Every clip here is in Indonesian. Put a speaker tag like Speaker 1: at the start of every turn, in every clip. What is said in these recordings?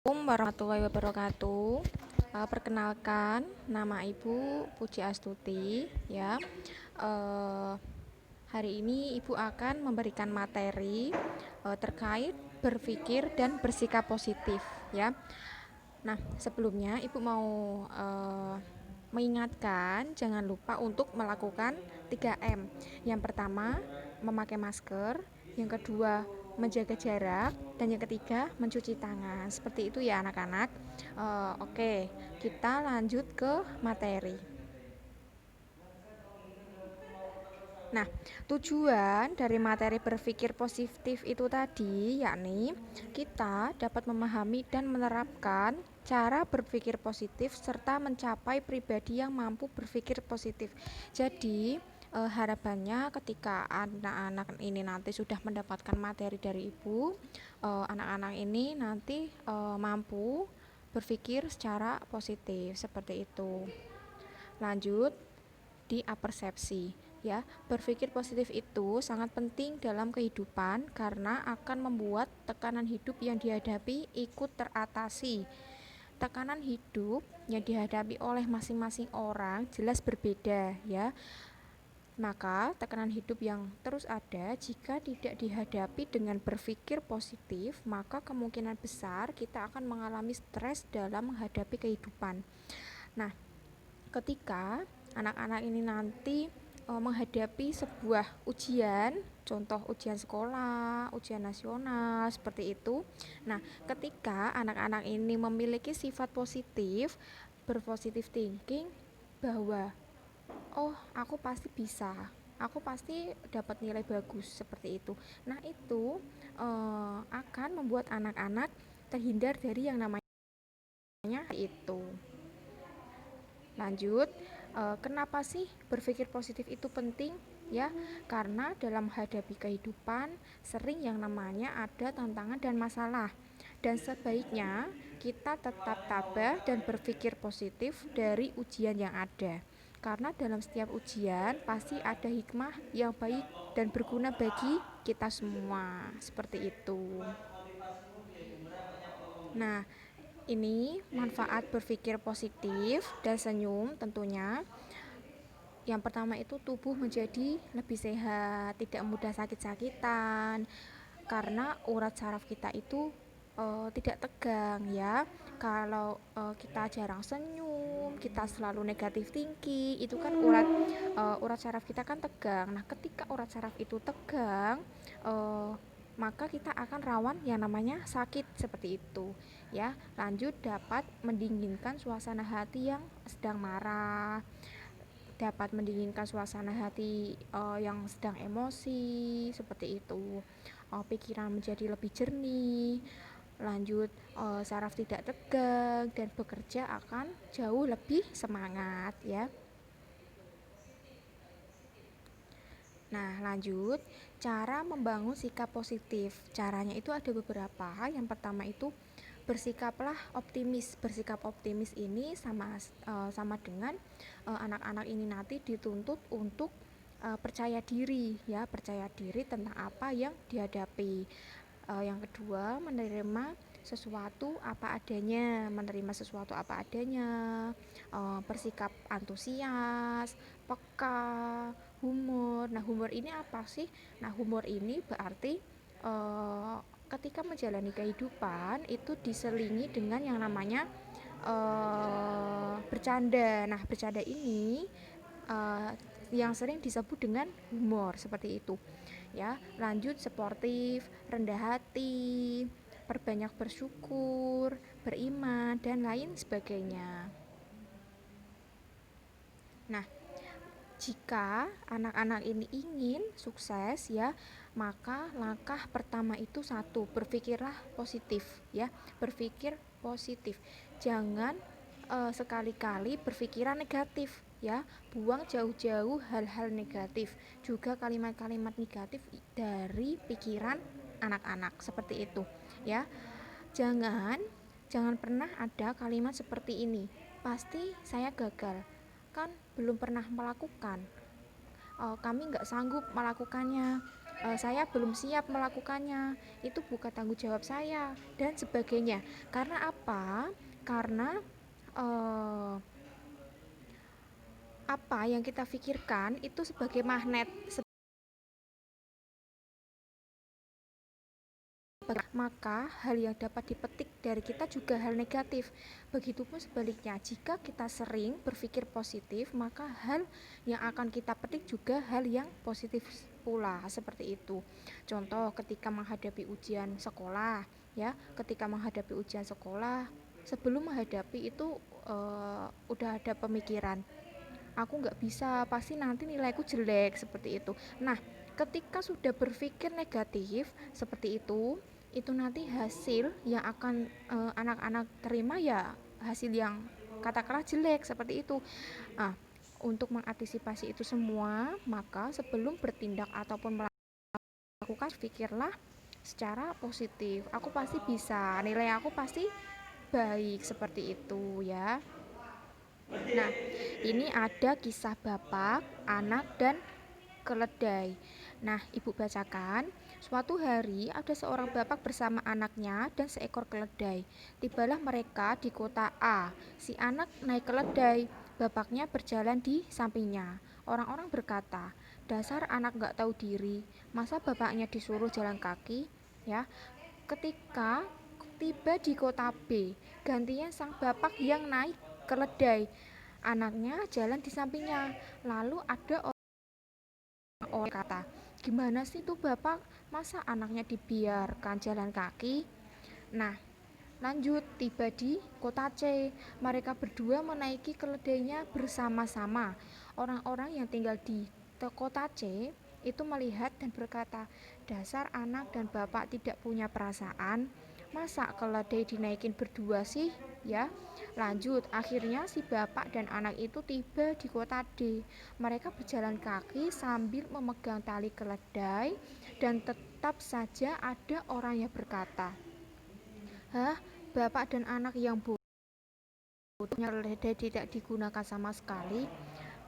Speaker 1: Assalamualaikum warahmatullahi wabarakatuh. Perkenalkan, nama Ibu Puji Astuti. Ya, Eh, hari ini Ibu akan memberikan materi terkait berpikir dan bersikap positif. Ya, nah sebelumnya Ibu mau mengingatkan jangan lupa untuk melakukan 3M. Yang pertama, memakai masker. Yang kedua, menjaga jarak. Dan yang ketiga, mencuci tangan. Seperti itu ya anak-anak. Oke, kita lanjut ke materi. Nah, tujuan dari materi berpikir positif itu tadi yakni kita dapat memahami dan menerapkan cara berpikir positif serta mencapai pribadi yang mampu berpikir positif. Jadi, harapannya ketika anak-anak ini nanti sudah mendapatkan materi dari Ibu, anak-anak ini nanti mampu berpikir secara positif seperti itu. Lanjut di apersepsi. Ya, berpikir positif itu sangat penting dalam kehidupan karena akan membuat tekanan hidup yang dihadapi ikut teratasi. Tekanan hidup yang dihadapi oleh masing-masing orang jelas berbeda ya. Maka tekanan hidup yang terus ada jika tidak dihadapi dengan berpikir positif, maka kemungkinan besar kita akan mengalami stres dalam menghadapi kehidupan. Nah, ketika anak-anak ini nanti menghadapi sebuah ujian, contoh ujian sekolah, ujian nasional seperti itu. Nah, ketika anak-anak ini memiliki sifat positif, berpositif thinking bahwa oh, aku pasti bisa. Aku pasti dapat nilai bagus seperti itu. Nah, itu akan membuat anak-anak terhindar dari yang namanya itu. Lanjut, kenapa sih berpikir positif itu penting? Ya, karena dalam menghadapi kehidupan sering yang namanya ada tantangan dan masalah. Dan sebaiknya kita tetap tabah dan berpikir positif dari ujian yang ada. Karena dalam setiap ujian pasti ada hikmah yang baik dan berguna bagi kita semua. Seperti itu. Nah, ini manfaat berpikir positif dan senyum tentunya. Yang pertama itu tubuh menjadi lebih sehat, tidak mudah sakit-sakitan karena urat saraf kita itu tidak tegang ya. Kalau kita jarang senyum, kita selalu negatif tinggi, itu kan urat saraf kita kan tegang. Nah, ketika urat saraf itu tegang, uh, maka kita akan rawan yang namanya sakit seperti itu ya. Lanjut, dapat mendinginkan suasana hati yang sedang marah, dapat mendinginkan suasana hati yang sedang emosi seperti itu. Pikiran menjadi lebih jernih. Lanjut, saraf tidak tegang dan bekerja akan jauh lebih semangat ya. Nah, lanjut, cara membangun sikap positif. Caranya itu ada beberapa. Yang pertama itu bersikaplah optimis. Bersikap optimis ini sama dengan anak-anak ini nanti dituntut untuk percaya diri ya, percaya diri tentang apa yang dihadapi. Yang kedua, menerima sesuatu apa adanya, menerima sesuatu apa adanya, bersikap antusias, peka, humor. Nah, humor ini apa sih? Nah, humor ini berarti uh, ketika menjalani kehidupan itu diselingi dengan yang namanya bercanda. Nah, bercanda ini uh, yang sering disebut dengan humor seperti itu ya. Lanjut, sportif, rendah hati, perbanyak bersyukur, beriman dan lain sebagainya. Nah, jika anak-anak ini ingin sukses ya, maka langkah pertama itu satu, berpikirlah positif ya, berpikir positif. Jangan sekali-kali berpikiran negatif ya, buang jauh-jauh hal-hal negatif, juga kalimat-kalimat negatif dari pikiran anak-anak seperti itu ya. Jangan jangan pernah ada kalimat seperti ini, pasti saya gagal, kan belum pernah melakukan, kami nggak sanggup melakukannya. saya belum siap melakukannya, itu bukan tanggung jawab saya dan sebagainya. Karena apa? Karena eh, apa yang kita pikirkan itu sebagai magnet, maka hal yang dapat dipetik dari kita juga hal negatif. Begitupun sebaliknya, jika kita sering berpikir positif, maka hal yang akan kita petik juga hal yang positif pula, seperti itu. Contoh ketika menghadapi ujian sekolah, ya, ketika menghadapi ujian sekolah, sebelum menghadapi itu udah ada pemikiran, aku nggak bisa, pasti nanti nilaiku jelek, seperti itu. Nah, ketika sudah berpikir negatif seperti itu nanti hasil yang akan anak-anak terima ya hasil yang katakanlah jelek, seperti itu. Nah, untuk mengantisipasi itu semua, maka sebelum bertindak ataupun melakukan, pikirlah secara positif. Aku pasti bisa, nilai aku pasti baik, seperti itu ya. Nah, ini ada kisah bapak, anak, dan keledai. Nah, ibu bacakan. Suatu hari ada seorang bapak bersama anaknya dan seekor keledai. Tibalah mereka di kota A. Si anak naik keledai, bapaknya berjalan di sampingnya. Orang-orang berkata, dasar anak gak tahu diri, masa bapaknya disuruh jalan kaki? Ya, ketika tiba di kota B, gantinya sang bapak yang naik keledai. Anaknya jalan di sampingnya. Lalu ada orang kata, gimana sih tuh bapak, masa anaknya dibiarkan jalan kaki? Nah, lanjut, tiba di kota C. Mereka berdua menaiki keledainya bersama-sama. Orang-orang yang tinggal di kota C itu melihat dan berkata, dasar anak dan bapak tidak punya perasaan, masa keledai dinaikin berdua sih, ya. Lanjut, akhirnya si bapak dan anak itu tiba di kota D. Mereka berjalan kaki sambil memegang tali keledai, dan tetap saja ada orang yang berkata, hah, bapak dan anak yang bodohnya keledai tidak digunakan sama sekali.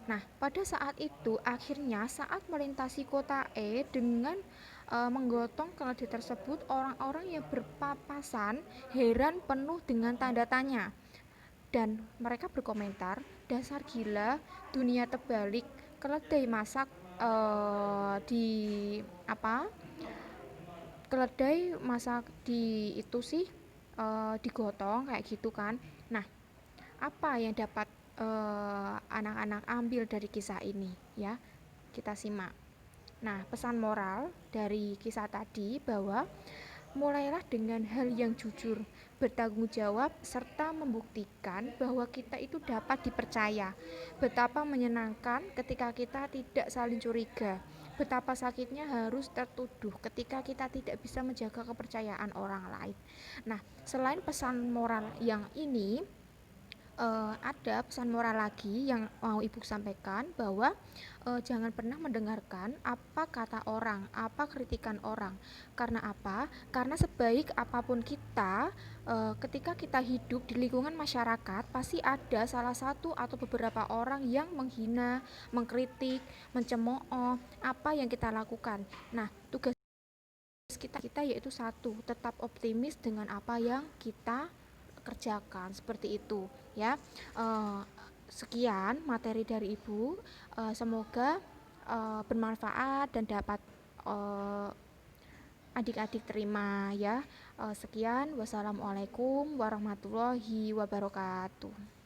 Speaker 1: Nah, pada saat itu akhirnya saat melintasi kota E dengan menggotong keledai tersebut, orang-orang yang berpapasan heran penuh dengan tanda tanya, dan mereka berkomentar, dasar gila, dunia terbalik, keledai masak di apa? Keledai masak di itu sih digotong kayak gitu kan. Nah, apa yang dapat anak-anak ambil dari kisah ini, ya? Kita simak. Nah, pesan moral dari kisah tadi bahwa mulailah dengan hal yang jujur, bertanggung jawab, serta membuktikan bahwa kita itu dapat dipercaya. Betapa menyenangkan ketika kita tidak saling curiga. Betapa sakitnya harus tertuduh ketika kita tidak bisa menjaga kepercayaan orang lain. Nah, selain pesan moral yang ini, ada pesan moral lagi yang mau ibu sampaikan bahwa jangan pernah mendengarkan apa kata orang, apa kritikan orang. Karena apa? Karena sebaik apapun kita, ketika kita hidup di lingkungan masyarakat, pasti ada salah satu atau beberapa orang yang menghina, mengkritik, mencemooh apa yang kita lakukan. Nah, tugas kita yaitu satu, tetap optimis dengan apa yang kita kerjakan, seperti itu ya. Sekian materi dari ibu, semoga bermanfaat dan dapat adik-adik terima ya. Sekian, wassalamualaikum warahmatullahi wabarakatuh.